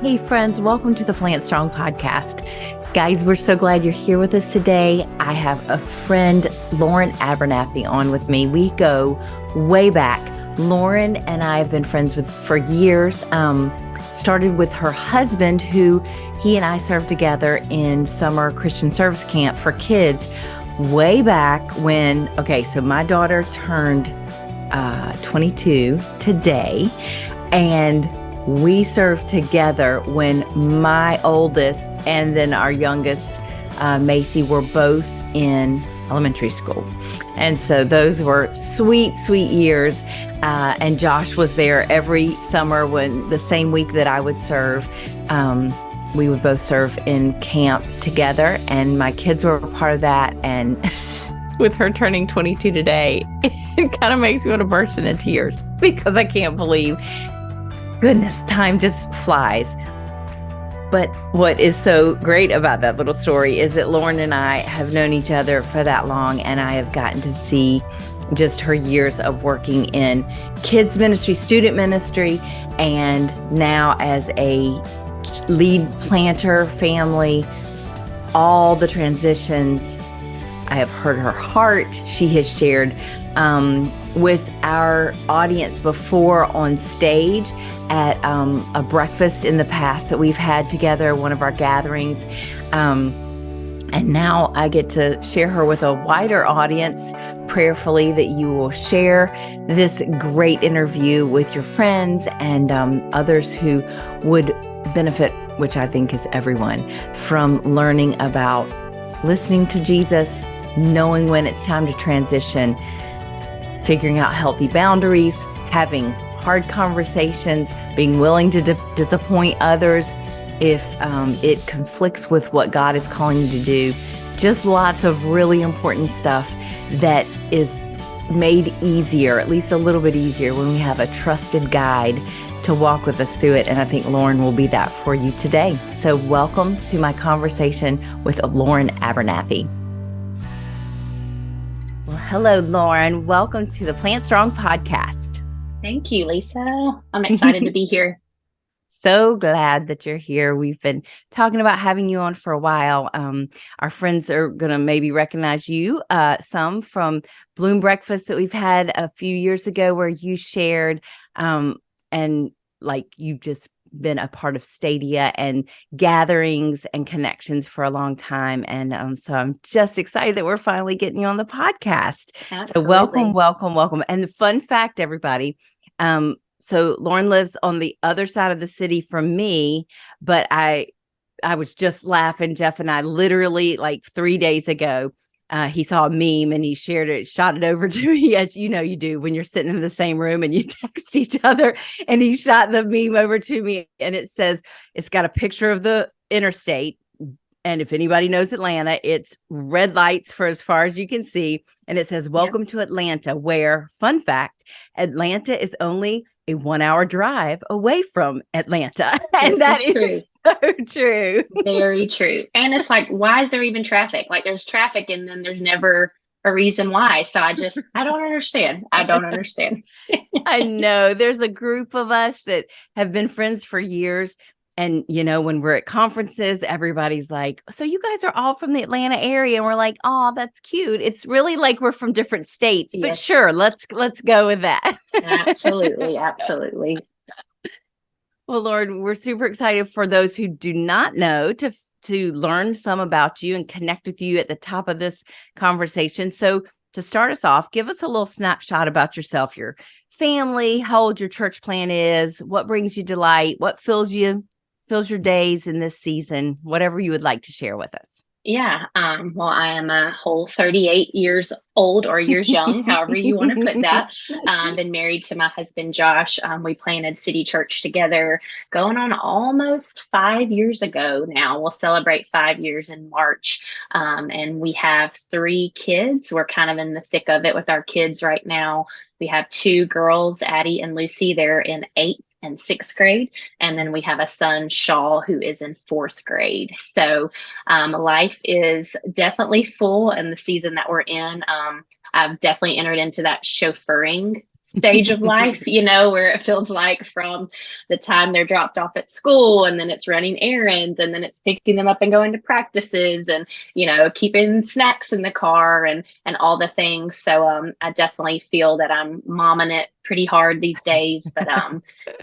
Hey friends, welcome to the Plant Strong podcast. Guys, we're so glad you're here with us today. I have a friend, Loren Abernathy, on with me. We go way back. Loren and I have been friends for years. Started with her husband, who he and I served together in summer Christian service camp for kids way back when, so my daughter turned 22 today, and we served together when my oldest and then our youngest, Macy, were both in elementary school. And so those were sweet, sweet years. And Josh was there every summer when the same week that I would serve. We would both serve in camp together, and my kids were a part of that. And with her turning 22 today, it kind of makes me want to burst into tears because I can't believe, goodness, time just flies. But what is so great about that little story is that Loren and I have known each other for that long, and I have gotten to see just her years of working in kids ministry, student ministry, and now as a lead planter family, all the transitions. I have heard her heart. She has shared with our audience before on stage at a breakfast in the past that we've had together, one of our gatherings. And now I get to share her with a wider audience, prayerfully that you will share this great interview with your friends and others who would benefit, which I think is everyone, from learning about listening to Jesus, knowing when it's time to transition, figuring out healthy boundaries, having hard conversations, being willing to disappoint others if it conflicts with what God is calling you to do. Just lots of really important stuff that is made easier, at least a little bit easier, when we have a trusted guide to walk with us through it. And I think Loren will be that for you today. So welcome to my conversation with Loren Abernathy. Well, hello, Loren. Welcome to the Plant Strong podcast. Thank you, Lisa. I'm excited to be here. So glad that you're here. We've been talking about having you on for a while. Our friends are going to maybe recognize you, some from Bloom Breakfast that we've had a few years ago where you shared, and like you've just been a part of Stadia and gatherings and connections for a long time. And so I'm just excited that we're finally getting you on the podcast. Absolutely. So welcome. And the fun fact, everybody, so Loren lives on the other side of the city from me, but I was just laughing. Jeff and I literally like 3 days ago, he saw a meme and he shared it, shot it over to me, as you know you do when you're sitting in the same room and you text each other. And he shot the meme over to me, and it says, it's got a picture of the interstate. And if anybody knows Atlanta, it's red lights for as far as you can see. And it says, welcome to Atlanta, where, fun fact, Atlanta is only a 1 hour drive away from Atlanta. And that is so true. Very true. And it's like, why is there even traffic? Like there's traffic and then there's never a reason why. So I don't understand. I know there's a group of us that have been friends for years. And, you know, when we're at conferences, everybody's like, so you guys are all from the Atlanta area. And we're like, oh, that's cute. It's really like we're from different states, but yes. Sure. Let's go with that. Absolutely. Well, Loren, we're super excited for those who do not know to learn some about you and connect with you at the top of this conversation. So to start us off, give us a little snapshot about yourself, your family, how old your church plant is, what brings you delight, what fills your days in this season, whatever you would like to share with us. Yeah. Well, I am a whole 38 years old or years young, however you want to put that. Been married to my husband, Josh. We planted City Church together going on almost 5 years ago now. We'll celebrate 5 years in March. And we have 3 kids. We're kind of in the thick of it with our kids right now. We have 2 girls, Addie and Lucy. They're in 8th and 6th grade. And then we have a son, Shaw, who is in 4th grade. So life is definitely full in the season that we're in. I've definitely entered into that chauffeuring stage of life, where it feels like from the time they're dropped off at school, and then it's running errands, and then it's picking them up and going to practices, and keeping snacks in the car, and all the things. So I definitely feel that I'm momming it pretty hard these days, but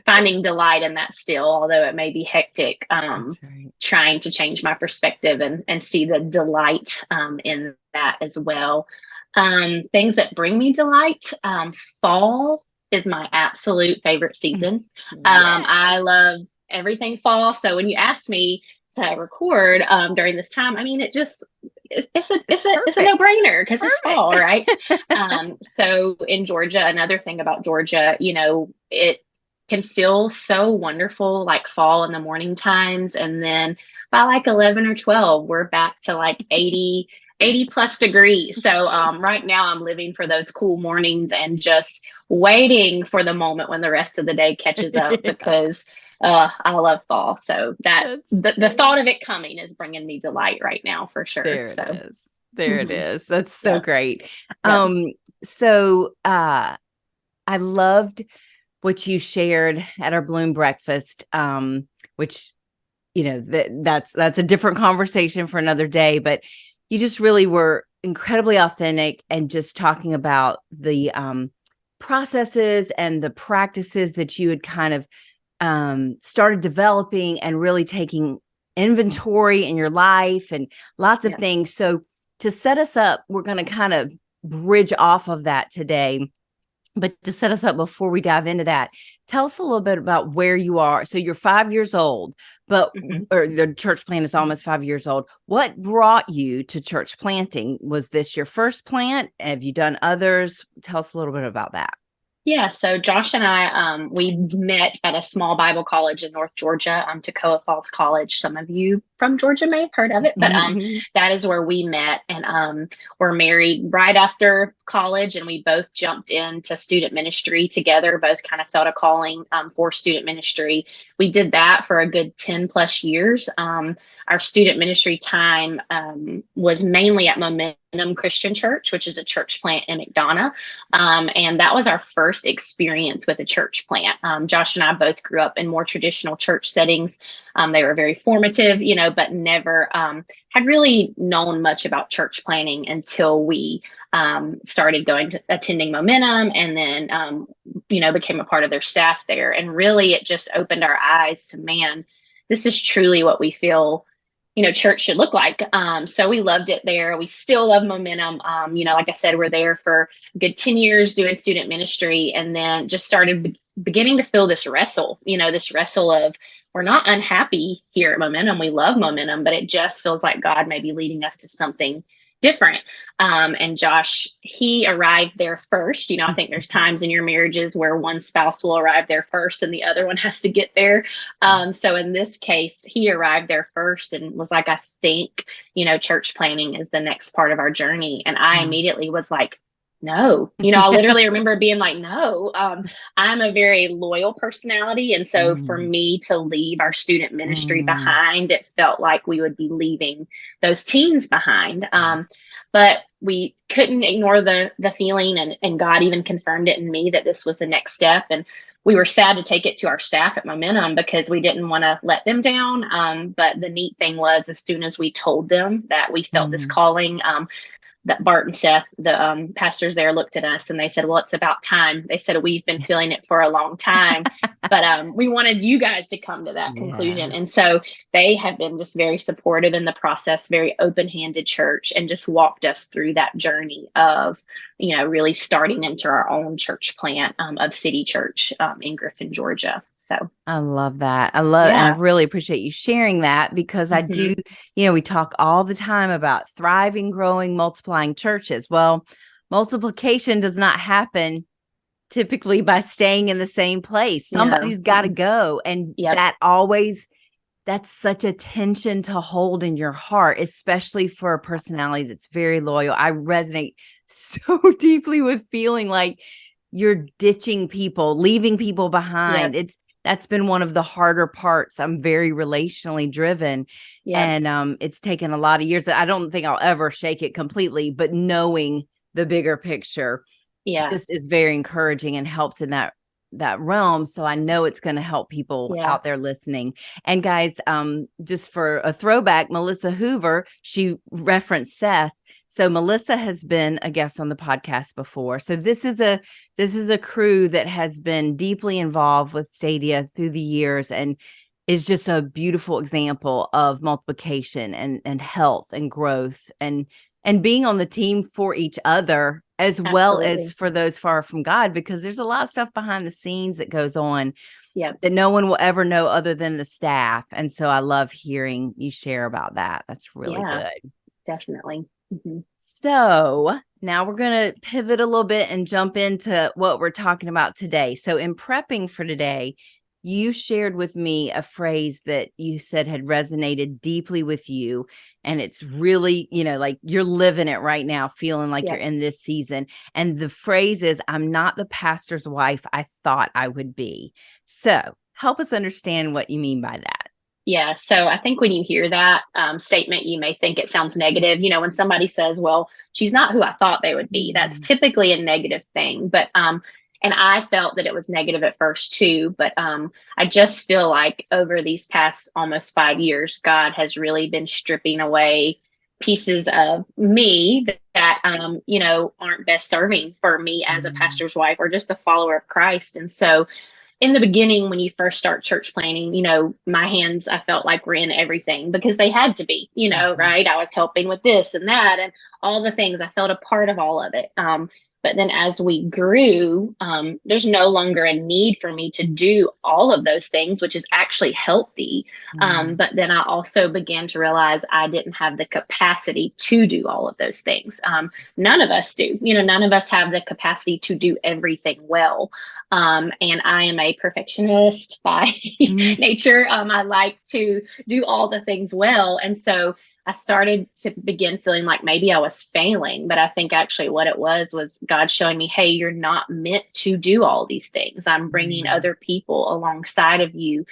finding delight in that still, although it may be hectic. Right. Trying to change my perspective and see the delight in that as well. Things that bring me delight. Fall is my absolute favorite season. I love everything fall. So when you asked me to record during this time, I mean, it's a no-brainer because it's fall, right? So in Georgia, another thing about Georgia, it can feel so wonderful, like fall in the morning times, and then by like 11 or 12, we're back to like 80 plus degrees. So right now I'm living for those cool mornings and just waiting for the moment when the rest of the day catches up because I love fall. So that the thought of it coming is bringing me delight right now for sure. There it is. There it is. That's so great. Yeah. So I loved what you shared at our Bloom breakfast, which, that's a different conversation for another day, but you just really were incredibly authentic and just talking about the processes and the practices that you had kind of started developing and really taking inventory in your life and lots of things. So to set us up, we're going to kind of bridge off of that today. But to set us up before we dive into that, tell us a little bit about where you are. So you're 5 years old, but or the church plant is almost 5 years old. What brought you to church planting? Was this your first plant? Have you done others? Tell us a little bit about that. Yeah, so Josh and I, we met at a small Bible college in North Georgia, Toccoa Falls College. Some of you from Georgia may have heard of it, but that is where we met, and we're married right after college, and we both jumped into student ministry together, both kind of felt a calling for student ministry. We did that for a good 10 plus years. Our student ministry time was mainly at Momentum Christian Church, which is a church plant in McDonough. And that was our first experience with a church plant. Josh and I both grew up in more traditional church settings. They were very formative, but never had really known much about church planting until we started attending Momentum, and then, became a part of their staff there. And really, it just opened our eyes to, man, this is truly what we feel church should look like. So we loved it there. We still love Momentum. Like I said, we're there for a good 10 years doing student ministry, and then just started beginning to feel this wrestle of, we're not unhappy here at Momentum. We love Momentum, but it just feels like God may be leading us to something different. And Josh, he arrived there first. I think there's times in your marriages where one spouse will arrive there first and the other one has to get there. So in this case, he arrived there first and was like, I think, church planning is the next part of our journey. And I immediately was like, no, I literally remember being like, no, I'm a very loyal personality. And so for me to leave our student ministry behind, it felt like we would be leaving those teens behind. But we couldn't ignore the feeling, and God even confirmed it in me that this was the next step. And we were sad to take it to our staff at Momentum because we didn't want to let them down. But the neat thing was, as soon as we told them that we felt this calling, that Bart and Seth, the pastors there, looked at us and they said, well, it's about time. They said, we've been feeling it for a long time, but we wanted you guys to come to that conclusion. And so they have been just very supportive in the process, very open-handed church, and just walked us through that journey of, really starting into our own church plant of City Church in Griffin, Georgia. So I love that. And I really appreciate you sharing that, because I do, we talk all the time about thriving, growing, multiplying churches. Well, multiplication does not happen typically by staying in the same place. Somebody's got to go. And that's such a tension to hold in your heart, especially for a personality that's very loyal. I resonate so deeply with feeling like you're ditching people, leaving people behind. That's been one of the harder parts. I'm very relationally driven, and it's taken a lot of years. I don't think I'll ever shake it completely, but knowing the bigger picture Yeah. just is very encouraging and helps in that realm. So I know it's going to help people Yeah. out there listening. And guys, just for a throwback, Melissa Hoover, she referenced Seth. So Melissa has been a guest on the podcast before. So this is a crew that has been deeply involved with Stadia through the years and is just a beautiful example of multiplication and health and growth and being on the team for each other as well as Absolutely. for those far from God, because there's a lot of stuff behind the scenes that goes on Yeah. that no one will ever know other than the staff. And so I love hearing you share about that. That's really Yeah, good. definitely. Hmm. So now we're going to pivot a little bit and jump into what we're talking about today. So in prepping for today, you shared with me a phrase that you said had resonated deeply with you. And it's really, like you're living it right now, feeling like Yeah. you're in this season. And the phrase is, I'm not the pastor's wife I thought I would be. So help us understand what you mean by that. Yeah. So I think when you hear that statement, you may think it sounds negative. When somebody says, well, she's not who I thought they would be, that's Mhm. typically a negative thing. But, and I felt that it was negative at first too. But I just feel like over these past almost 5 years, God has really been stripping away pieces of me that aren't best serving for me as a Mhm. pastor's wife or just a follower of Christ. And so, in the beginning, when you first start church planning, my hands, I felt like were in everything because they had to be, Mhm. right? I was helping with this and that and all the things. I felt a part of all of it. But then as we grew, there's no longer a need for me to do all of those things, which is actually healthy. Mhm. But then I also began to realize I didn't have the capacity to do all of those things. None of us do. None of us have the capacity to do everything well. And I am a perfectionist by Mhm. nature. I like to do all the things well. And so I started to begin feeling like maybe I was failing, but I think actually what it was God showing me, hey, you're not meant to do all these things. I'm bringing Mhm. other people alongside of you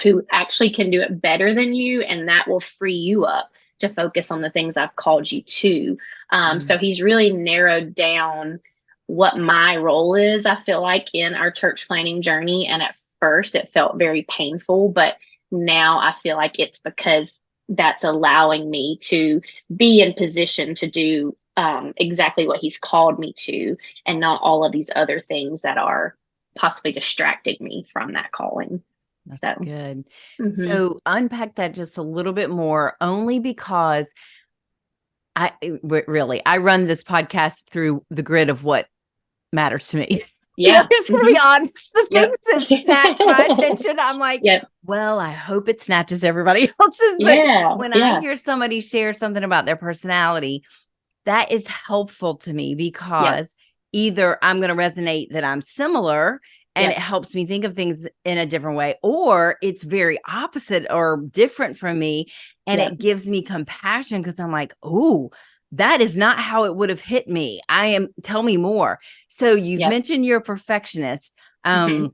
who actually can do it better than you, and that will free you up to focus on the things I've called you to. So Mhm. he's really narrowed down what my role is, I feel like, in our church planning journey. And at first, it felt very painful, but now I feel like it's because that's allowing me to be in position to do exactly what he's called me to, and not all of these other things that are possibly distracting me from that calling. That's So, good. mhm. So unpack that just a little bit more, only because really, I run this podcast through the grid of what matters to me. Yeah. Just gonna Hmm. be honest, the Yep. things that snatch my attention, I'm like, Yep. well, I hope it snatches everybody else's. But Yeah. when I Yeah. hear somebody share something about their personality, that is helpful to me Yep. because either I'm going to resonate that I'm similar and it Yep. helps me think of things in a different way, or it's very opposite or different from me. And Yep. it gives me compassion because I'm like, oh, that is not how it would have hit me. Tell me more. So you've Yep. mentioned you're a perfectionist, Hmm.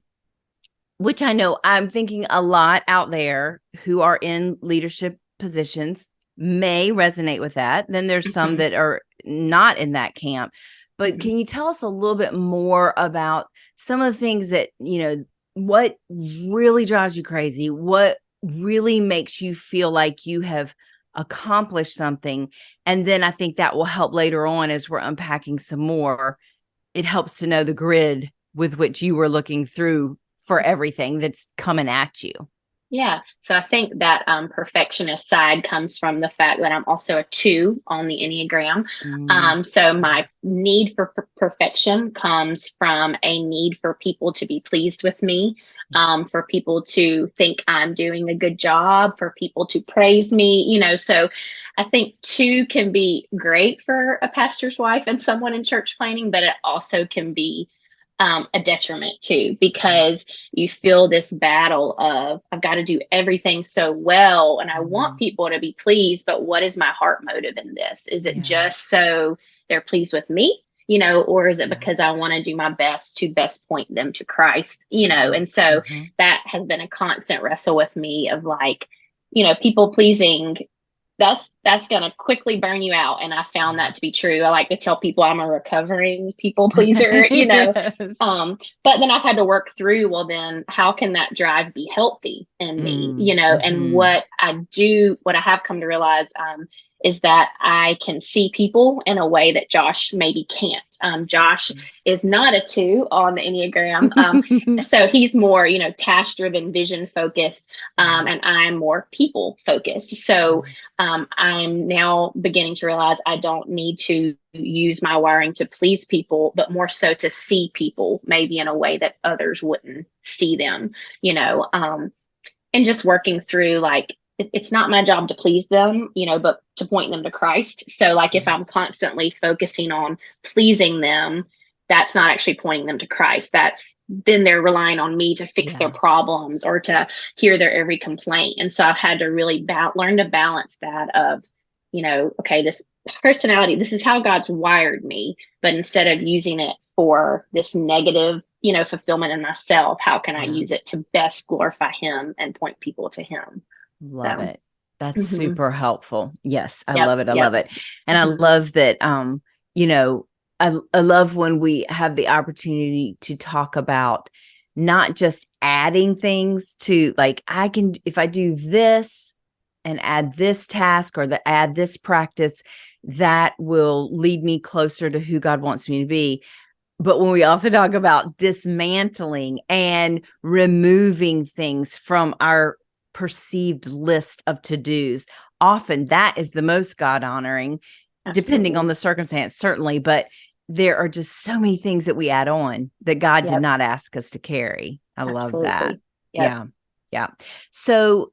which I know I'm thinking a lot out there who are in leadership positions may resonate with that. Then there's some Hmm. that are not in that camp. But Hmm. can you tell us a little bit more about some of the things that, what really drives you crazy? What really makes you feel like you have accomplished something? And then I think that will help later on as we're unpacking some more. It helps to know the grid with which you were looking through for everything that's coming at you. Yeah. So I think that perfectionist side comes from the fact that I'm also a 2 on the Enneagram. Mm. So my need for perfection comes from a need for people to be pleased with me, for people to think I'm doing a good job, for people to praise me. So I think 2 can be great for a pastor's wife and someone in church planning, but it also can be a detriment too, because you feel this battle of I've got to do everything so well and I want Mhm. people to be pleased, but what is my heart motive in this? Is it Yeah. just so they're pleased with me, or is it Yeah. because I want to do my best to best point them to Christ, Mhm. and so Mhm. that has been a constant wrestle with me of like, people pleasing, that's that's going to quickly burn you out. And I found that to be true. I like to tell people I'm a recovering people pleaser, Yes. but then I've had to work through, well, then how can that drive be healthy in me, and Mm-hmm. what I have come to realize, is that I can see people in a way that Josh maybe can't. Josh is not a 2 on the Enneagram. So he's more, task driven, vision focused, and I'm more people focused. So I'm now beginning to realize I don't need to use my wiring to please people, but more so to see people maybe in a way that others wouldn't see them, and just working through, like, it's not my job to please them, but to point them to Christ. So, like, if I'm constantly focusing on pleasing them, that's not actually pointing them to Christ. That's then they're relying on me to fix their Yeah. problems or to hear their every complaint. And so I've had to really learn to balance that of, okay, this personality, this is how God's wired me, but instead of using it for this negative, fulfillment in myself, how can I Yeah. use it to best glorify Him and point people to Him? Love So, it. That's hmm super helpful. Yes, I yep, love it. I yep, love it. And I hmm love that you know, I love when we have the opportunity to talk about not just adding things to, like, I can, if I do this and add this task or add this practice, that will lead me closer to who God wants me to be. But when we also talk about dismantling and removing things from our perceived list of to-dos, often that is the most God honoring, depending on absolutely. the circumstance, certainly. But there are just so many things that we add on that God did Yep, not ask us to carry. I love that. absolutely. Yep. Yeah. Yeah. So,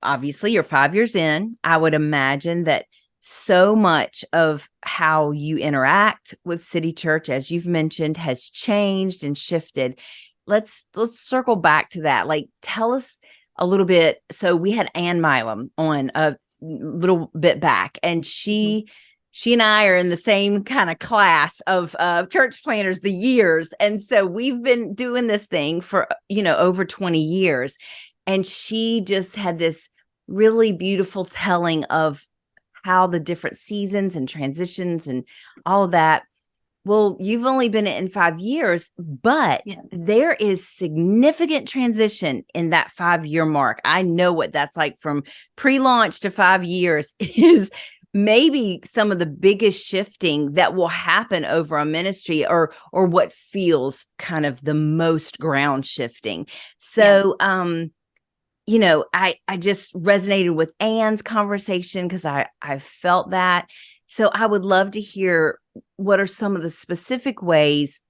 obviously you're 5 years in. I would imagine that so much of how you interact with City Church, as you've mentioned, has changed and shifted. Let's circle back to that. Like, tell us a little bit. So we had Ann Milam on a little bit back, and hmm she and I are in the same kind of class of church planners, the years. And so we've been doing this thing for, over 20 years. And she just had this really beautiful telling of how the different seasons and transitions and all of that. Well, you've only been in 5 years, but Yeah. there is significant transition in that 5 year mark. I know what that's like. From pre-launch to 5 years is maybe some of the biggest shifting that will happen over a ministry, or what feels kind of the most ground shifting. Yeah. So, I just resonated with Ann's conversation because I felt that. So I would love to hear, what are some of the specific ways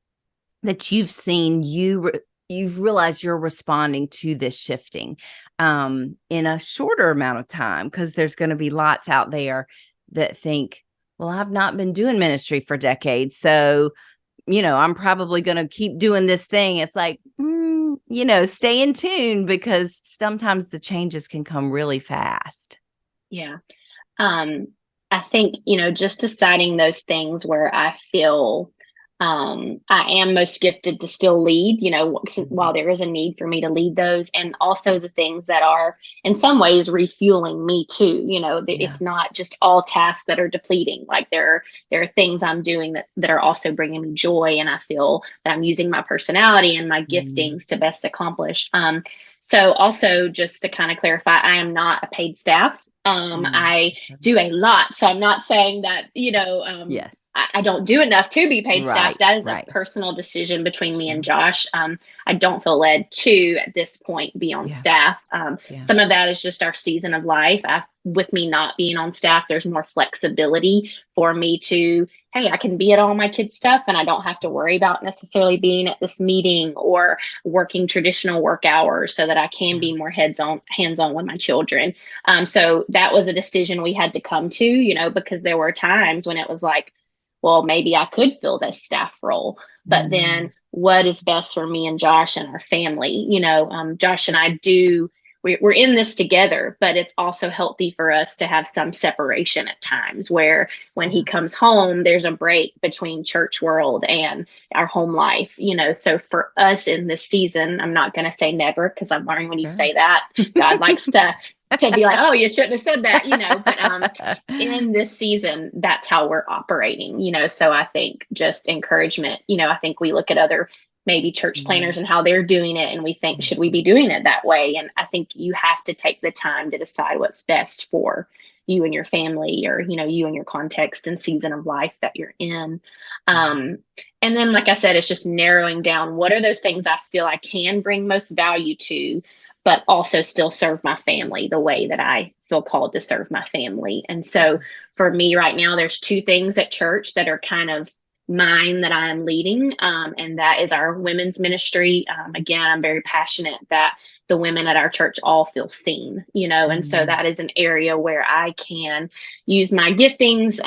that you've seen you've realized you're responding to this shifting in a shorter amount of time, because there's going to be lots out there that think, well, I've not been doing ministry for decades, so I'm probably going to keep doing this thing. It's like, stay in tune, because sometimes the changes can come really fast. Yeah. Um, I think, just deciding those things where I feel, I am most gifted to still lead, while there is a need for me to lead those, and also the things that are in some ways refueling me too. Yeah. It's not just all tasks that are depleting. Like, there are things I'm doing that are also bringing me joy, and I feel that I'm using my personality and my Mhm. giftings to best accomplish. So also, just to kind of clarify, I am not a paid staff. Mm. I do a lot. So I'm not saying that, Yes. I don't do enough to be paid staff. Right. That is a Right. personal decision between me and Sure. Josh. I don't feel led to, at this point, be on Yeah. staff. Yeah. Some of that is just our season of life. With me not being on staff, there's more flexibility for me to, hey, I can be at all my kids' stuff and I don't have to worry about necessarily being at this meeting or working traditional work hours, so that I can Yeah. be more hands on with my children. So that was a decision we had to come to, because there were times when it was like, well, maybe I could fill this staff role, but Mm. then what is best for me and Josh and our family? Josh and I we're in this together, but it's also healthy for us to have some separation at times, where when he Yeah. comes home, there's a break between church world and our home life. So for us in this season, I'm not going to say never, because I'm learning when you Sure. say that, God likes to to be like, oh, you shouldn't have said that, but in this season, that's how we're operating, so I think just encouragement, I think we look at other maybe church Yeah. planners and how they're doing it, and we think, should we be doing it that way? And I think you have to take the time to decide what's best for you and your family, or you and your context and season of life that you're in. um and then, like I said, it's just narrowing down what are those things I feel I can bring most value to, but also still serve my family the way that I feel called to serve my family. And so for me right now, there's two things at church that are kind of mine that I am leading. And that is our women's ministry. Again, I'm very passionate that the women at our church all feel seen, and so Mhm. that is an area where I can use my giftings,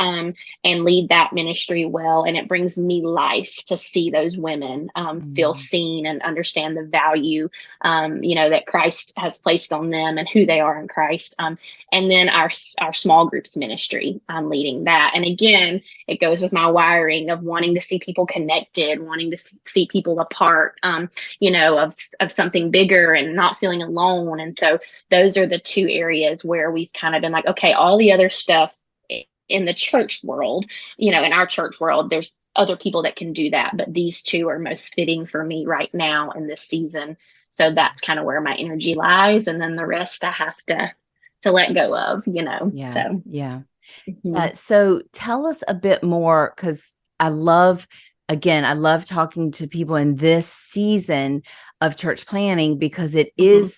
and lead that ministry well. And it brings me life to see those women feel Mhm. seen and understand the value, that Christ has placed on them and who they are in Christ. And then our small groups ministry, I'm leading that. And again, it goes with my wiring of wanting to see people connected, wanting to see people a part, of something bigger and not feeling alone. And so those are the two areas where we've kind of been like, okay, all the other stuff in the church world, in our church world, there's other people that can do that, but these two are most fitting for me right now in this season. So that's kind of where my energy lies, and then the rest I have to let go of, Yeah. so. Yeah. Mhm. So tell us a bit more, because I love talking to people in this season of church planning, because Mhm.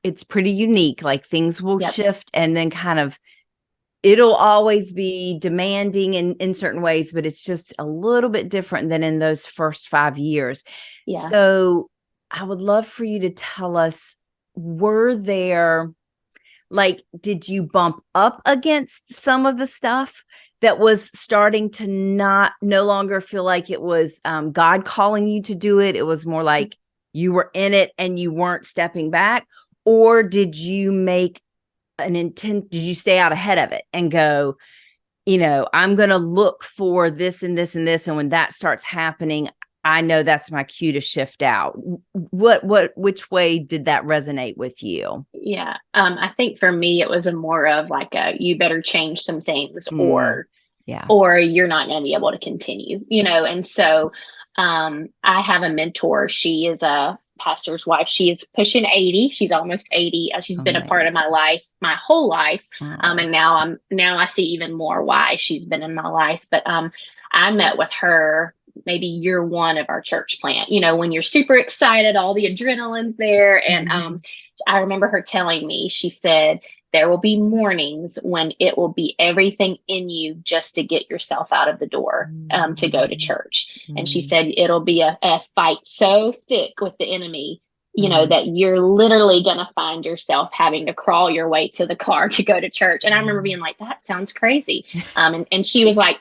it's pretty unique. Like things will Yep. shift, and then kind of it'll always be demanding in certain ways, but it's just a little bit different than in those first 5 years. Yeah. So I would love for you to tell us, were there, like, did you bump up against some of the stuff that was starting to no longer feel like it was God calling you to do it? It was more like you were in it and you weren't stepping back? Or did you make did you stay out ahead of it and go, I'm going to look for this and this and this, and when that starts happening, I know that's my cue to shift out? Which way did that resonate with you? Yeah. I think for me, it was a more of like you better change some things, Mm, or yeah. you're not going to be able to continue, and so I have a mentor. She is a pastor's wife. She is pushing 80. She's almost 80. She's been a part of my Amazing. life my whole life. Oh. And now I see even more why she's been in my life. But I met with her maybe year one of our church plant, when you're super excited, all the adrenaline's there. And Mhm. I remember her telling me, she said, there will be mornings when it will be everything in you just to get yourself out of the door, to go to Mhm. church. And she Mhm. said it'll be a fight so thick with the enemy, Mhm. that you're literally going to find yourself having to crawl your way to the car to go to church. And I remember being like, that sounds crazy. And she was like,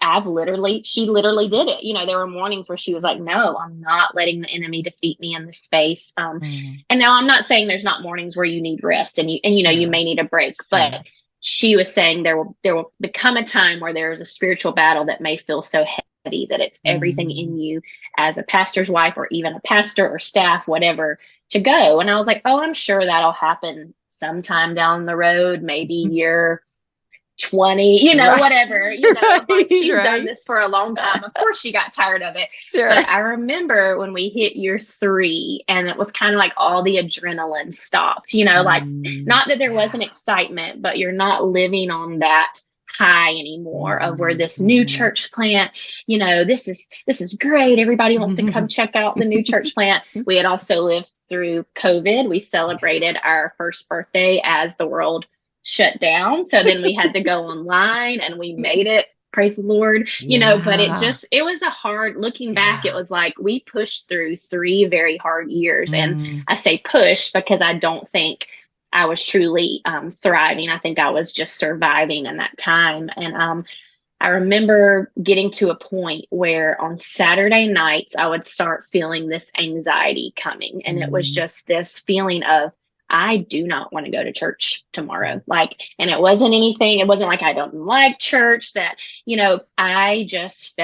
she literally did it. There were mornings where she was like, no, I'm not letting the enemy defeat me in this space. Mhm. And now I'm not saying there's not mornings where you need rest, and you Sure. may need a break, but Sure. she was saying there will become a time where there is a spiritual battle that may feel so heavy that it's everything in Mhm. you as a pastor's wife, or even a pastor or staff, whatever, to go. And I was like, oh, I'm sure that'll happen sometime down the road, maybe year 20, Right. whatever, like Right. she's done Right. this for a long time. Of course, she got tired of it. Sure. But I remember when we hit year 3, and it was kind of like all the adrenaline stopped, like not that there Yeah. wasn't excitement, but you're not living on that high anymore of where Mhm. this new Mhm. church plant, this is great. Everybody wants to come check out the new church plant. We had also lived through COVID. We celebrated our first birthday as the world shut down. So then we had to go online, and we made it. Praise the Lord, but Yeah. it was a hard, looking back, it Yeah. was like we pushed through 3 very hard years. And Mm. I say push because I don't think I was truly thriving. I think I was just surviving in that time. And I remember getting to a point where on Saturday nights, I would start feeling this anxiety coming. And it was Mm. just this feeling of, I do not want to go to church tomorrow. And it wasn't anything, it wasn't like I don't like church, I just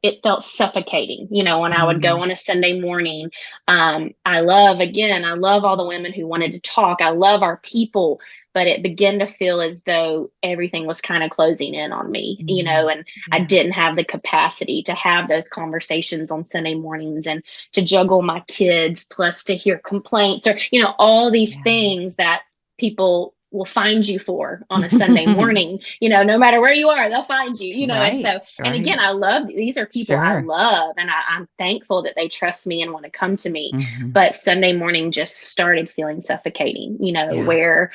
it felt suffocating, when I would go Mm. on a Sunday morning. I love all the women who wanted to talk. I love our people, but it began to feel as though everything was kind of closing in on me, and I Yeah. didn't have the capacity to have those conversations on Sunday mornings and to juggle my kids, plus to hear complaints or, all these Yeah. things that people will find you for on a Sunday morning, no matter where you are, they'll find you, and Right. so, and again, Right. I love, these are people I Sure. love, and I'm thankful that they trust me and want to come to me. Hmm. But Sunday morning just started feeling suffocating, Yeah. where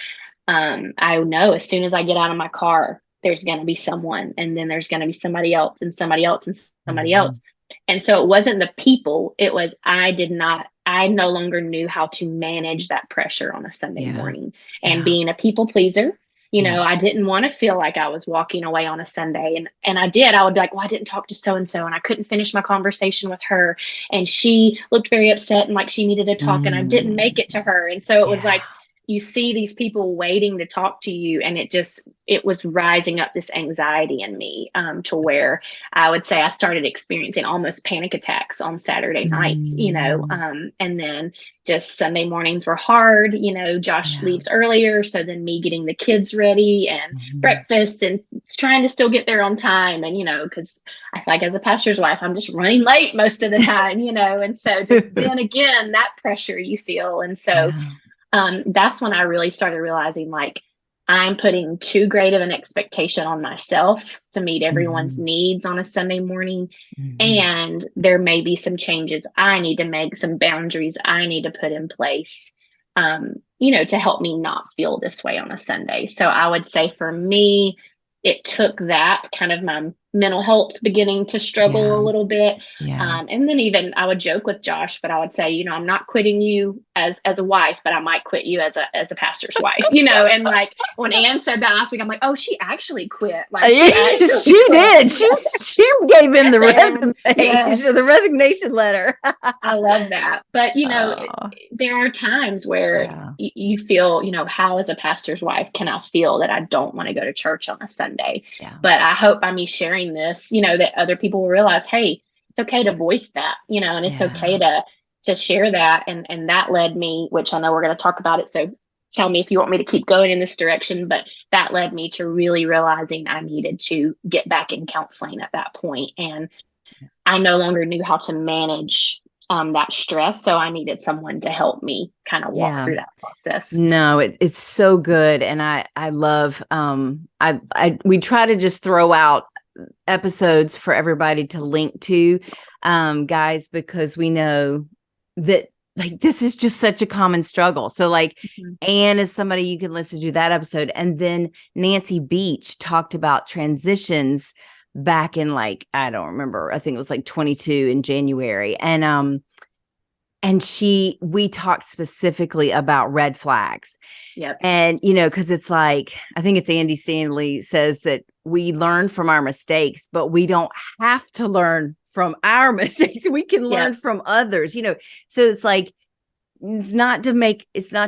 I know as soon as I get out of my car, there's going to be someone, and then there's going to be somebody else, and somebody else, and somebody Hmm. else. And so it wasn't the people, it was I no longer knew how to manage that pressure on a Sunday Yeah. morning. And Yeah. being a people pleaser, Yeah. I didn't want to feel like I was walking away on a Sunday. And I would be like, well, I didn't talk to so and so, and I couldn't finish my conversation with her. And she looked very upset and like she needed to talk, and I didn't make Mm. it to her. And so it was Yeah. like, you see these people waiting to talk to you, and it was rising up this anxiety in me, to where I would say I started experiencing almost panic attacks on Saturday nights, Mm. and then just Sunday mornings were hard. Josh Yeah. leaves earlier, so then me getting the kids ready and Mhm. breakfast and trying to still get there on time, and because I feel like as a pastor's wife I'm just running late most of the time, and so just then again that pressure you feel. And so Yeah. that's when I really started realizing, like, I'm putting too great of an expectation on myself to meet everyone's Mhm. needs on a Sunday morning. Mhm. And there may be some changes I need to make, some boundaries I need to put in place, to help me not feel this way on a Sunday. So I would say for me, it took that kind of my mental health beginning to struggle Yeah. a little bit. Yeah. And then even I would joke with Josh, but I would say, I'm not quitting you as a wife, but I might quit you as a pastor's wife, and like when Ann said that last week, I'm like, oh, she actually quit. Like she actually She quit. did. She gave him the And resume, yeah, so the resignation letter. I love that. But, Oh, there are times where yeah. you feel, how as a pastor's wife can I feel that I don't want to go to church on a Sunday? Yeah. But I hope by me sharing this, that other people will realize, hey, it's okay to voice that, and it's okay Yeah. to share that. And that led me, which I know we're going to talk about it. So tell me if you want me to keep going in this direction, but that led me to really realizing I needed to get back in counseling at that point. And I no longer knew how to manage that stress. So I needed someone to help me kind of walk Yeah. through that process. No, it's so good. And I love, we try to just throw out episodes for everybody to link to, guys, because we know that like this is just such a common struggle. So like Mm-hmm. Anne is somebody you can listen to that episode. And then Nancy Beach talked about transitions back in like, I don't remember, I think it was like 22 in January. And we talked specifically about red flags. Yep. And, because it's like, I think it's Andy Stanley says that we learn from our mistakes, but we don't have to learn from our mistakes. We can learn Yep. from others, So it's like, it's not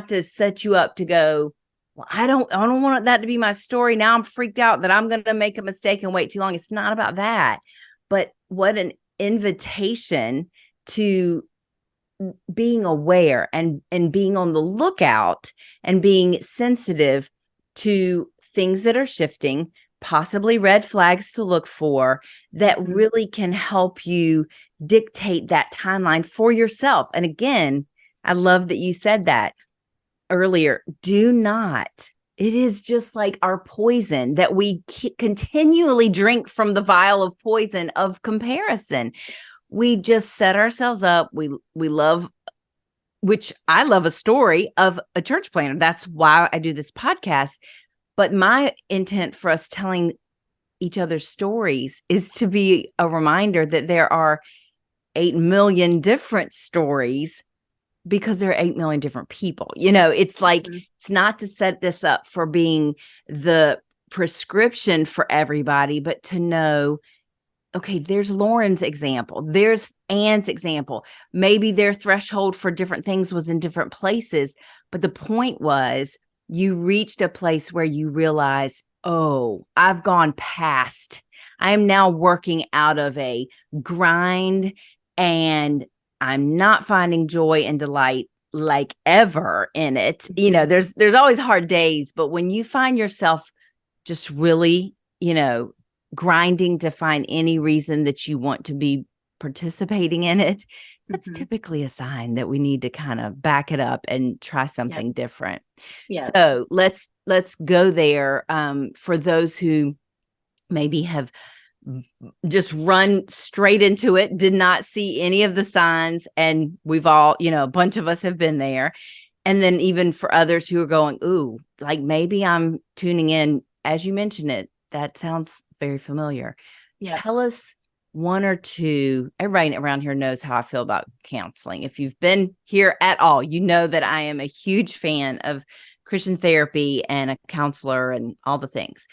to set you up to go, well, I don't want that to be my story. Now I'm freaked out that I'm going to make a mistake and wait too long. It's not about that. But what an invitation to being aware and being on the lookout and being sensitive to things that are shifting, possibly red flags to look for that Mm-hmm. really can help you dictate that timeline for yourself. And again, I love that you said that earlier. It is just like our poison that we continually drink from the vial of poison of comparison. We just set ourselves up. We love, which I love, a story of a church planner. That's why I do this podcast. But my intent for us telling each other's stories is to be a reminder that there are 8 million different stories because there are 8 million different people. It's like, Mm-hmm. it's not to set this up for being the prescription for everybody, but to know, okay, there's Loren's example. There's Anne's example. Maybe their threshold for different things was in different places. But the point was, you reached a place where you realize, oh, I've gone past. I am now working out of a grind and I'm not finding joy and delight like ever in it. There's always hard days, but when you find yourself just really, grinding to find any reason that you want to be participating in it, that's Mm-hmm. typically a sign that we need to kind of back it up and try Yep. something different. Yes. So let's go there. For those who maybe have just run straight into it, did not see any of the signs, and we've all, a bunch of us have been there. And then even for others who are going, ooh, like maybe I'm tuning in, as you mentioned it, that sounds very familiar. Yep. Tell us one or two. Everybody around here knows how I feel about counseling. If you've been here at all, you know that I am a huge fan of Christian therapy and a counselor and all the things.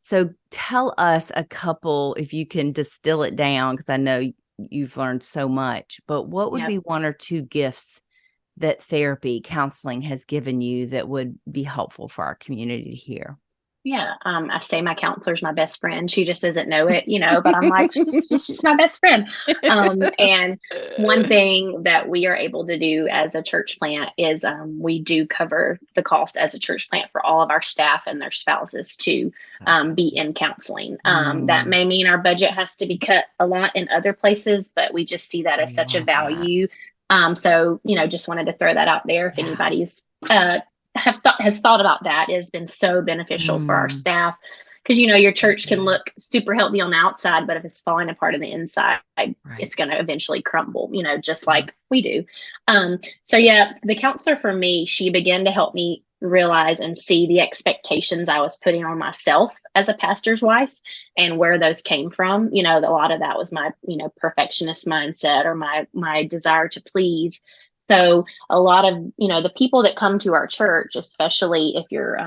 So tell us a couple, if you can distill it down, because I know you've learned so much, but what would Yep. be one or two gifts that therapy, counseling has given you that would be helpful for our community to hear? Yeah. I say my counselor's my best friend. She just doesn't know it, but I'm like, she's my best friend. And one thing that we are able to do as a church plant is we do cover the cost as a church plant for all of our staff and their spouses to be in counseling. That may mean our budget has to be cut a lot in other places, but we just see that as such a Love that. value. So, just wanted to throw that out there if Yeah. anybody's has thought about that. It has been so beneficial for our staff because your church can look super healthy on the outside, but if it's falling apart on the inside, Right. it's going to eventually crumble, just like we do. So yeah, the counselor for me, she began to help me realize and see the expectations I was putting on myself as a pastor's wife and where those came from. A lot of that was my, perfectionist mindset or my desire to please. So a lot of, the people that come to our church, especially if you're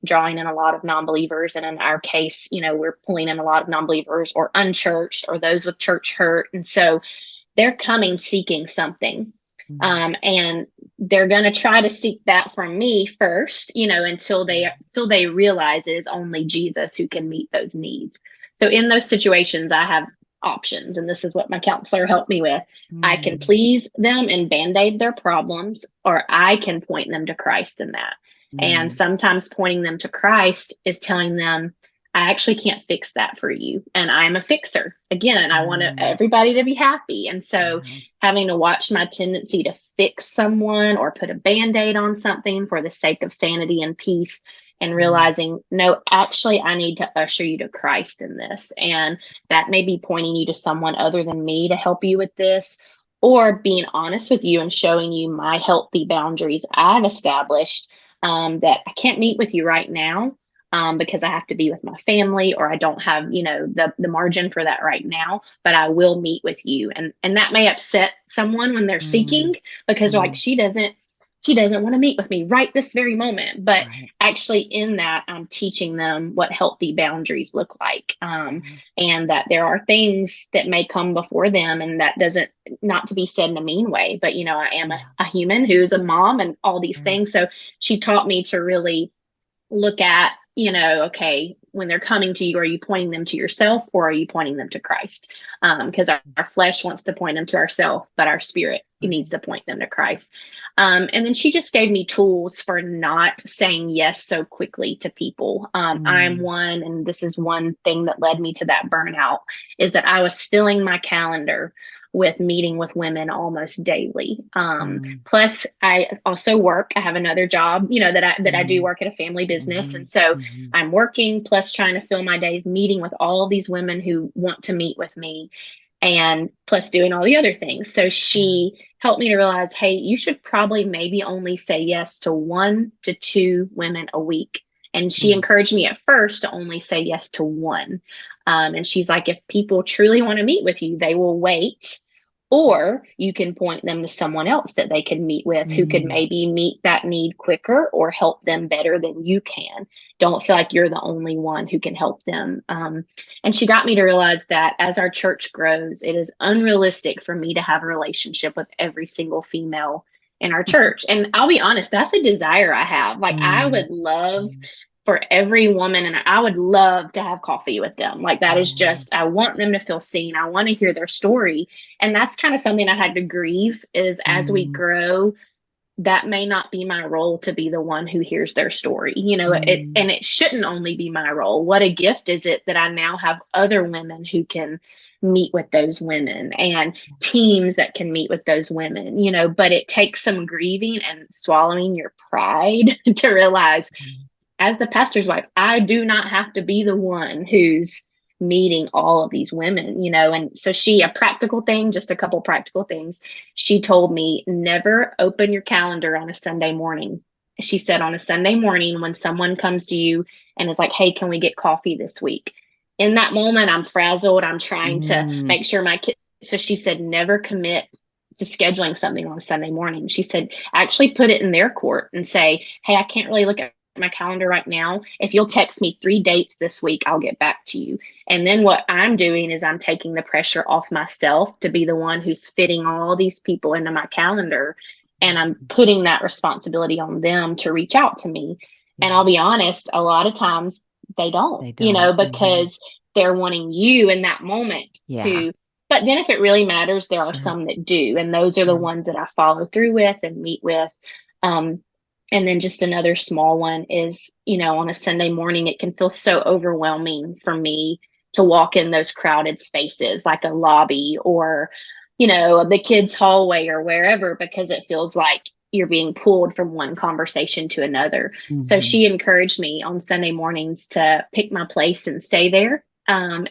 drawing in a lot of non-believers, and in our case, we're pulling in a lot of non-believers or unchurched or those with church hurt. And so they're coming seeking something. And they're going to try to seek that from me first, until they realize it is only Jesus who can meet those needs. So in those situations, I have options, and this is what my counselor helped me with. I can please them and band-aid their problems, or I can point them to Christ in that. And sometimes pointing them to Christ is telling them, I actually can't fix that for you. And I'm a fixer. Again, I want everybody to be happy. And so having to watch my tendency to fix someone or put a Band-Aid on something for the sake of sanity and peace, and realizing, no, actually, I need to usher you to Christ in this. And that may be pointing you to someone other than me to help you with this, or being honest with you and showing you my healthy boundaries I've established, that I can't meet with you right now. Because I have to be with my family, or I don't have, the margin for that right now, but I will meet with you. And that may upset someone when they're seeking, because like, she doesn't want to meet with me right this very moment. But actually in that, I'm teaching them what healthy boundaries look like. And that there are things that may come before them, and that doesn't, not to be said in a mean way, but I am a human who's a mom and all these things. So she taught me to really look at, okay, when they're coming to you, are you pointing them to yourself, or are you pointing them to Christ? Because our flesh wants to point them to ourselves, but our spirit needs to point them to Christ. And then she just gave me tools for not saying yes so quickly to people. I'm one, and this is one thing that led me to that burnout, is that I was filling my calendar with meeting with women almost daily. Plus I also work. I have another job, that I do work at a family business. And so I'm working plus trying to fill my days meeting with all these women who want to meet with me, and plus doing all the other things. So she helped me to realize, hey, you should probably maybe only say yes to 1 to 2 women a week. And she encouraged me at first to only say yes to 1. And she's like, if people truly want to meet with you, they will wait. Or you can point them to someone else that they can meet with who could maybe meet that need quicker or help them better than you can. Don't feel like you're the only one who can help them. And she got me to realize that as our church grows, it is unrealistic for me to have a relationship with every single female in our church. And I'll be honest, that's a desire I have. Like, I would love for every woman, and I would love to have coffee with them. Like, that is just, I want them to feel seen. I want to hear their story. And that's kind of something I had to grieve, is as we grow, that may not be my role to be the one who hears their story. Mm. And it shouldn't only be my role. What a gift is it that I now have other women who can meet with those women, and teams that can meet with those women, but it takes some grieving and swallowing your pride to realize, as the pastor's wife, I do not have to be the one who's meeting all of these women, And so a practical thing, just a couple practical things. She told me, never open your calendar on a Sunday morning. She said, on a Sunday morning, when someone comes to you and is like, hey, can we get coffee this week? In that moment, I'm frazzled. I'm trying to Mm. make sure my kid. So she said, never commit to scheduling something on a Sunday morning. She said, actually put it in their court and say, hey, I can't really look at my calendar right now. If you'll text me 3 dates this week, I'll get back to you. And then what I'm doing is I'm taking the pressure off myself to be the one who's fitting all these people into my calendar. And I'm putting that responsibility on them to reach out to me. And I'll be honest, a lot of times they don't, They don't. because they're wanting you in that moment Yeah. to. But then if it really matters, there are Sure. some that do. And those are the ones that I follow through with and meet with. Um, and then just another small one is, on a Sunday morning, it can feel so overwhelming for me to walk in those crowded spaces like a lobby or, the kids' hallway or wherever, because it feels like you're being pulled from one conversation to another. So Mhm. she encouraged me on Sunday mornings to pick my place and stay there. And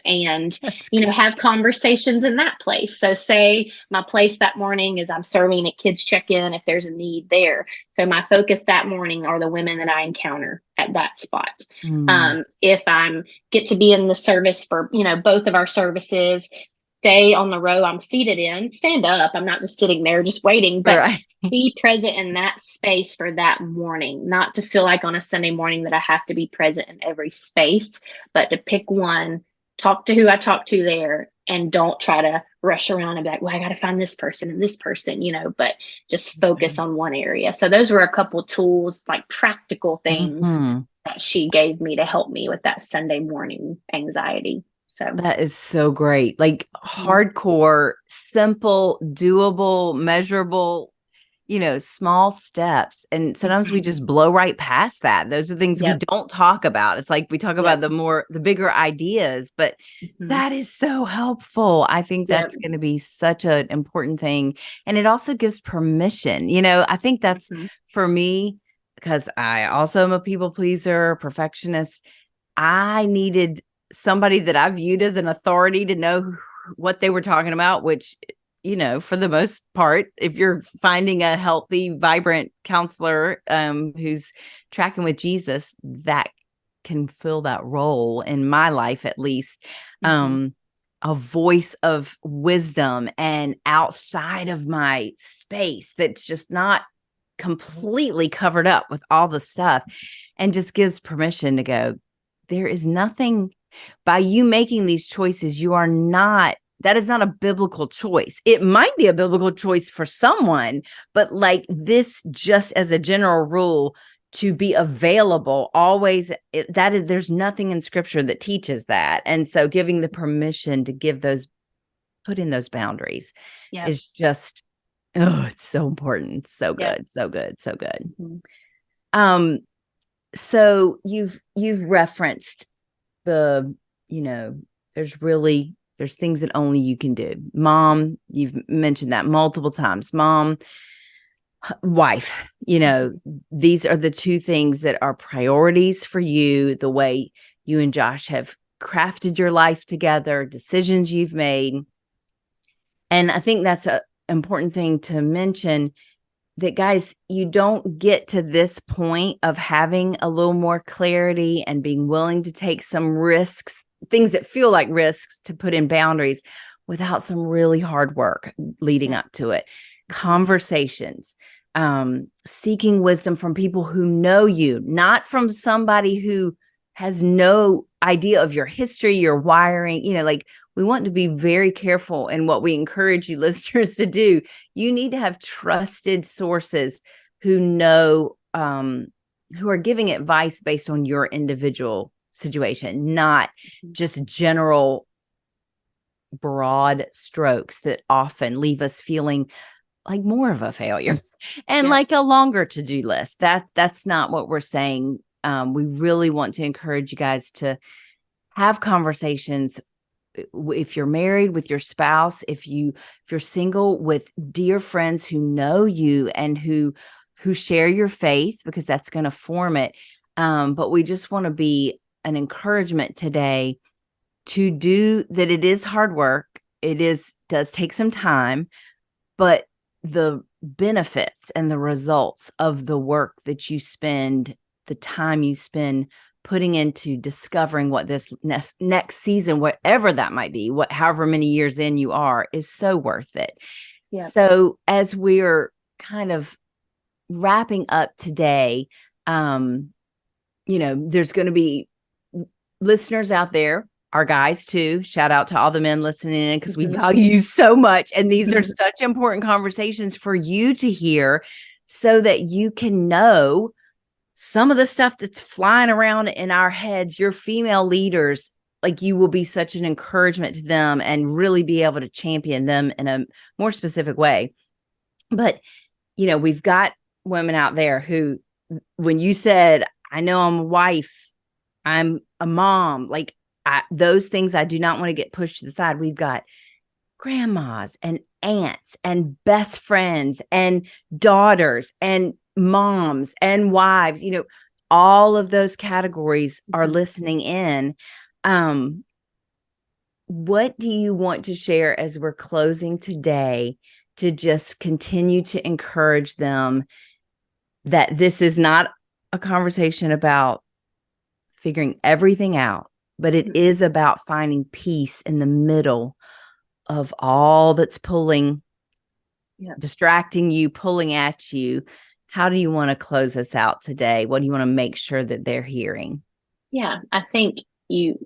That's good. have conversations in that place. So say my place that morning is I'm serving at kids check-in if there's a need there. So my focus that morning are the women that I encounter at that spot. Mm. If I'm get to be in the service for, both of our services, stay on the row I'm seated in, stand up. I'm not just sitting there just waiting, but Right. be present in that space for that morning, not to feel like on a Sunday morning that I have to be present in every space, but to pick one, talk to who I talk to there, and don't try to rush around and be like, well, I got to find this person and this person, but just focus on one area. So those were a couple tools, like practical things Mhm. that she gave me to help me with that Sunday morning anxiety. So, That is so great. Like mhm, hardcore, simple, doable, measurable, small steps. And sometimes we mhm, just blow right past that. Those are things we yep, don't talk about. It's like we talk about yep, the bigger ideas, but mhm, that is so helpful. I think yep, that's going to be such an important thing. And it also gives permission. I think that's mhm, for me, because I also am a people pleaser, perfectionist. I needed somebody that I viewed as an authority to know what they were talking about, which, for the most part, if you're finding a healthy, vibrant counselor who's tracking with Jesus, that can fill that role in my life, at least. mhm, A voice of wisdom and outside of my space that's just not completely covered up with all the stuff, and just gives permission to go, there is nothing by you making these choices. That is not a biblical choice. It might be a biblical choice for someone, but like this, just as a general rule, to be available always, there's nothing in scripture that teaches that. And so giving the permission to put in those boundaries yep, is just, oh, it's so important. So yep, good. So good. So good. mhm, Um, so you've referenced the, you know, there's things that only you can do. Mom, you've mentioned that multiple times. Mom, wife, mhm, these are the two things that are priorities for you, the way you and Josh have crafted your life together, decisions you've made. And I think that's a important thing to mention, that guys, you don't get to this point of having a little more clarity and being willing to take some risks, things that feel like risks, to put in boundaries, without some really hard work leading yep, up to it. mhm, Conversations, seeking wisdom from people who know you, not from somebody who has no idea of your history, your wiring. Like, we want to be very careful in what we encourage you listeners to do. You need to have trusted sources who know, who are giving advice based on your individual situation, not mhm, just general broad strokes that often leave us feeling like more of a failure. And like a longer to-do list. That's not what we're saying. We really want to encourage you guys to have conversations. If you're married, with your spouse, if you're single, with dear friends who know you and who share your faith, because that's going to form it. But we just want to be an encouragement today to do that. It is hard work. Does take some time, but the benefits and the results of the work that you spend, the time you spend putting into discovering what this next season, whatever that might be, however many years in you are, is so worth it. Yeah. So as we're kind of wrapping up today, there's going to be listeners out there, our guys too. Shout out to all the men listening in, because we value you so much. And these are such important conversations for you to hear, so that you can know some of the stuff that's flying around in our heads. Your female leaders, like, you will be such an encouragement to them and really be able to champion them in a more specific way. But, we've got women out there who, when you said, I know I'm a wife, I'm a mom, like, those things I do not want to get pushed to the side. We've got grandmas and aunts and best friends and daughters and moms and wives, all of those categories are listening in. What do you want to share as we're closing today, to just continue to encourage them that this is not a conversation about figuring everything out, but it is about finding peace in the middle of all that's pulling, distracting you, pulling at you? How do you want to close us out today? What do you want to make sure that they're hearing? Yeah, I think you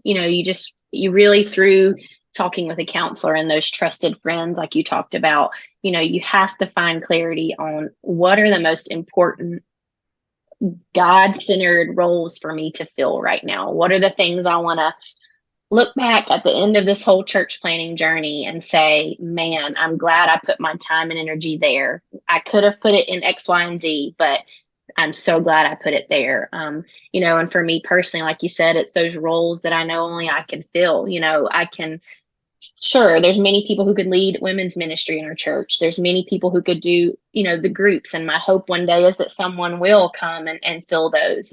really, through talking with a counselor and those trusted friends, like you talked about, you have to find clarity on what are the most important God-centered roles for me to fill right now. What are the things I want to look back at the end of this whole church planning journey and say, man, I'm glad I put my time and energy there. I could have put it in X, Y, and Z, but I'm so glad I put it there. And for me personally, like you said, it's those roles that I know only I can fill. Sure, there's many people who could lead women's ministry in our church. There's many people who could do, the groups. And my hope one day is that someone will come and fill those,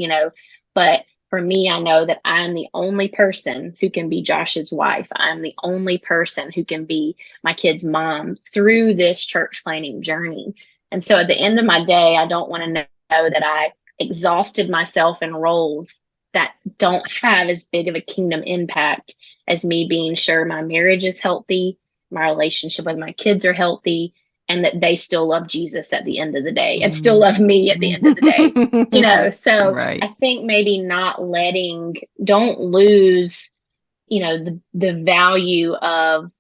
but for me, I know that I'm the only person who can be Josh's wife. I'm the only person who can be my kid's mom through this church planning journey. And so at the end of my day, I don't want to know that I exhausted myself in roles that don't have as big of a kingdom impact as me being sure my marriage is healthy, my relationship with my kids are healthy, and that they still love Jesus at the end of the day and still love me at the end of the day. So right. I think maybe don't lose, the value of,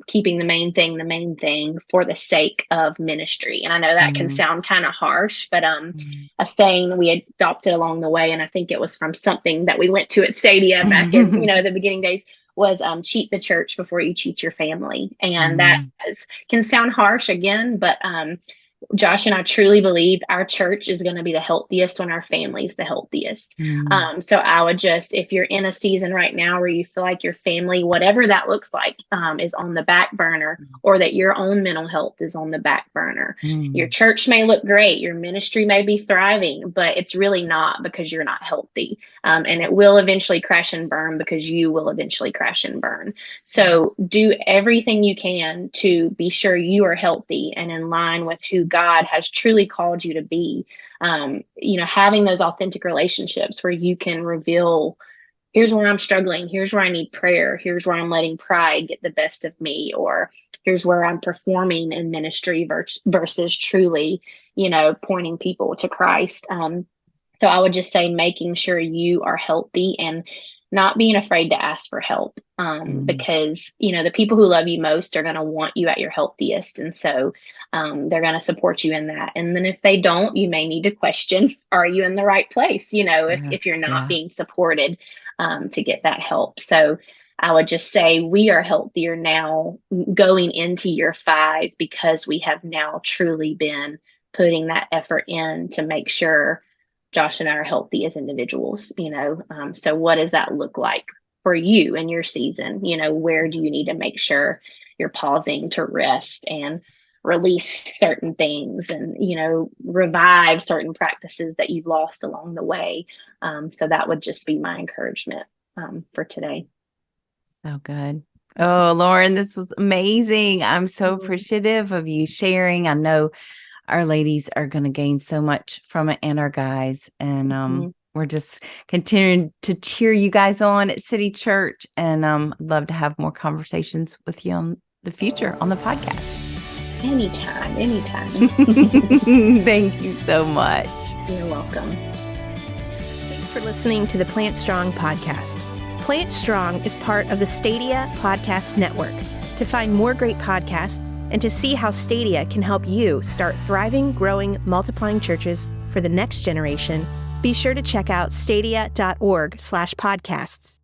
keeping the main thing for the sake of ministry. And I know that can sound kind of harsh, but a saying we adopted along the way, and I think it was from something that we went to at Stadia back in, the beginning days, was cheat the church before you cheat your family. And that can sound harsh again, but Josh and I truly believe our church is going to be the healthiest when our family's the healthiest. So I would just, if you're in a season right now where you feel like your family, whatever that looks like, is on the back burner, or that your own mental health is on the back burner. Your church may look great, your ministry may be thriving, but it's really not, because you're not healthy. And it will eventually crash and burn, because you will eventually crash and burn. So do everything you can to be sure you are healthy and in line with who God has truly called you to be. Having those authentic relationships where you can reveal, here's where I'm struggling, here's where I need prayer, here's where I'm letting pride get the best of me, or here's where I'm performing in ministry versus truly, pointing people to Christ. So I would just say making sure you are healthy and not being afraid to ask for help, because, the people who love you most are going to want you at your healthiest. And so they're going to support you in that. And then if they don't, you may need to question, are you in the right place? If you're not being supported to get that help. So I would just say we are healthier now going into year 5, because we have now truly been putting that effort in to make sure Josh and I are healthy as individuals, so what does that look like for you in your season? Where do you need to make sure you're pausing to rest and release certain things and, revive certain practices that you've lost along the way? So that would just be my encouragement for today. So good. Oh, Loren, this was amazing. I'm so appreciative of you sharing. I know our ladies are going to gain so much from it, and our guys. And we're just continuing to cheer you guys on at City Church. And I'd love to have more conversations with you on the future on the podcast. Anytime. Thank you so much. You're welcome. Thanks for listening to the Plant Strong podcast. Plant Strong is part of the Stadia Podcast Network. To find more great podcasts and to see how Stadia can help you start thriving, growing, multiplying churches for the next generation, be sure to check out stadia.org/podcasts.